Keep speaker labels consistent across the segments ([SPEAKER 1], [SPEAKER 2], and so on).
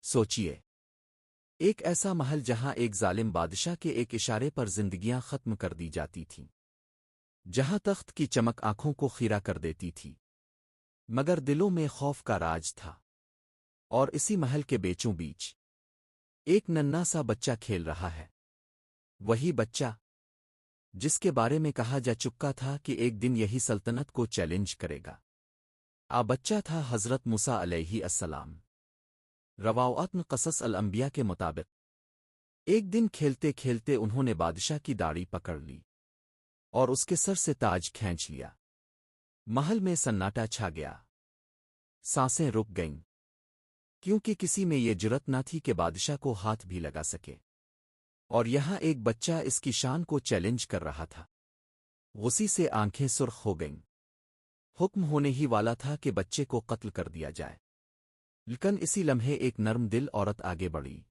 [SPEAKER 1] سوچیے، ایک ایسا محل جہاں ایک ظالم بادشاہ کے ایک اشارے پر زندگیاں ختم کر دی جاتی تھیں، جہاں تخت کی چمک آنکھوں کو خیرہ کر دیتی تھی، مگر دلوں میں خوف کا راج تھا۔ اور اسی محل کے بیچوں بیچ ایک ننھا سا بچہ کھیل رہا ہے، وہی بچہ جس کے بارے میں کہا جا چکا تھا کہ ایک دن یہی سلطنت کو چیلنج کرے گا۔ بچہ تھا حضرت موسیٰ علیہ السلام۔ روایات قصص الانبیاء کے مطابق ایک دن کھیلتے کھیلتے انہوں نے بادشاہ کی داڑھی پکڑ لی اور اس کے سر سے تاج کھینچ لیا۔ محل میں سناٹا چھا گیا، سانسیں رک گئیں، کیونکہ کسی میں یہ جرت نہ تھی کہ بادشاہ کو ہاتھ بھی لگا سکے، اور یہاں ایک بچہ اس کی شان کو چیلنج کر رہا تھا۔ غصے سے آنکھیں سرخ ہو گئیں۔ حکم ہونے ہی والا تھا کہ بچے کو قتل کر دیا جائے، لیکن اسی لمحے ایک نرم دل عورت آگے بڑھی۔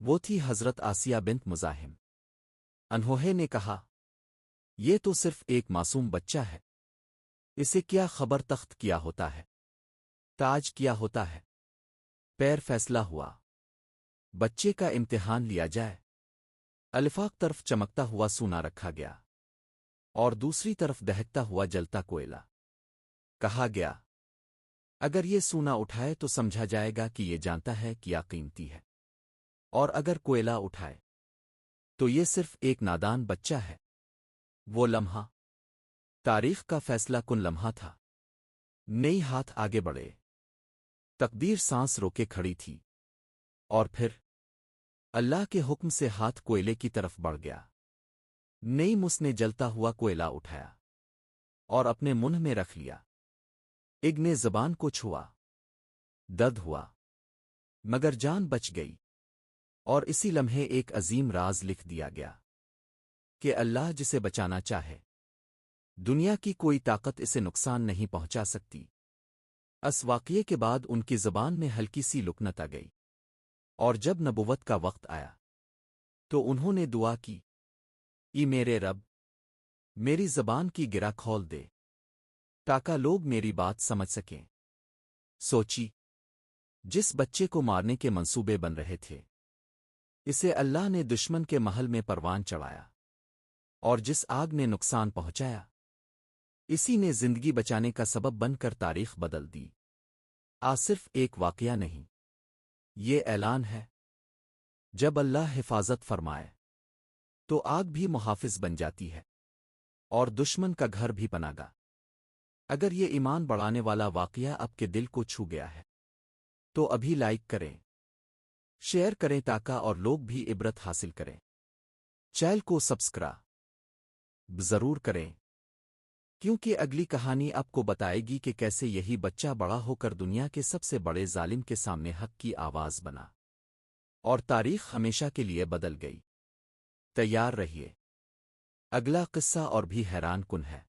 [SPEAKER 1] وہ تھی حضرت آسیہ بنت مزاحم۔ انہوں نے کہا، یہ تو صرف ایک معصوم بچہ ہے، اسے کیا خبر تخت کیا ہوتا ہے، تاج کیا ہوتا ہے۔ پیر فیصلہ ہوا، بچے کا امتحان لیا جائے۔ الفاق طرف چمکتا ہوا سونا رکھا گیا اور دوسری طرف دہکتا ہوا جلتا کوئلہ۔ کہا گیا، اگر یہ سونا اٹھائے تو سمجھا جائے گا کہ یہ جانتا ہے کہ کیا قیمتی ہے، اور اگر کوئلہ اٹھائے تو یہ صرف ایک نادان بچہ ہے۔ وہ لمحہ تاریخ کا فیصلہ کن لمحہ تھا۔ نئی ہاتھ آگے بڑھے، تقدیر سانس روکے کھڑی تھی، اور پھر اللہ کے حکم سے ہاتھ کوئلے کی طرف بڑھ گیا۔ نئی مس نے جلتا ہوا کوئلہ اٹھایا اور اپنے منہ میں رکھ لیا۔ اگ نے زبان کو چھوا، درد ہوا، مگر جان بچ گئی، اور اسی لمحے ایک عظیم راز لکھ دیا گیا کہ اللہ جسے بچانا چاہے، دنیا کی کوئی طاقت اسے نقصان نہیں پہنچا سکتی۔ اس واقعے کے بعد ان کی زبان میں ہلکی سی لکنت آ گئی، اور جب نبوت کا وقت آیا تو انہوں نے دعا کی، اے میرے رب، میری زبان کی گرہ کھول دے تاکہ لوگ میری بات سمجھ سکیں۔ سوچی، جس بچے کو مارنے کے منصوبے بن رہے تھے، اسے اللہ نے دشمن کے محل میں پروان چڑھایا، اور جس آگ نے نقصان پہنچایا، اسی نے زندگی بچانے کا سبب بن کر تاریخ بدل دی۔ صرف ایک واقعہ نہیں، یہ اعلان ہے، جب اللہ حفاظت فرمائے تو آگ بھی محافظ بن جاتی ہے، اور دشمن کا گھر بھی پناہ گاہ۔ اگر یہ ایمان بڑھانے والا واقعہ آپ کے دل کو چھو گیا ہے تو ابھی لائک کریں، شیئر کریں تاکہ اور لوگ بھی عبرت حاصل کریں۔ چینل کو سبسکرائب ضرور کریں، کیونکہ اگلی کہانی آپ کو بتائے گی کہ کیسے یہی بچہ بڑا ہو کر دنیا کے سب سے بڑے ظالم کے سامنے حق کی آواز بنا، اور تاریخ ہمیشہ کے لیے بدل گئی۔ تیار رہیے، اگلا قصہ اور بھی حیران کن ہے۔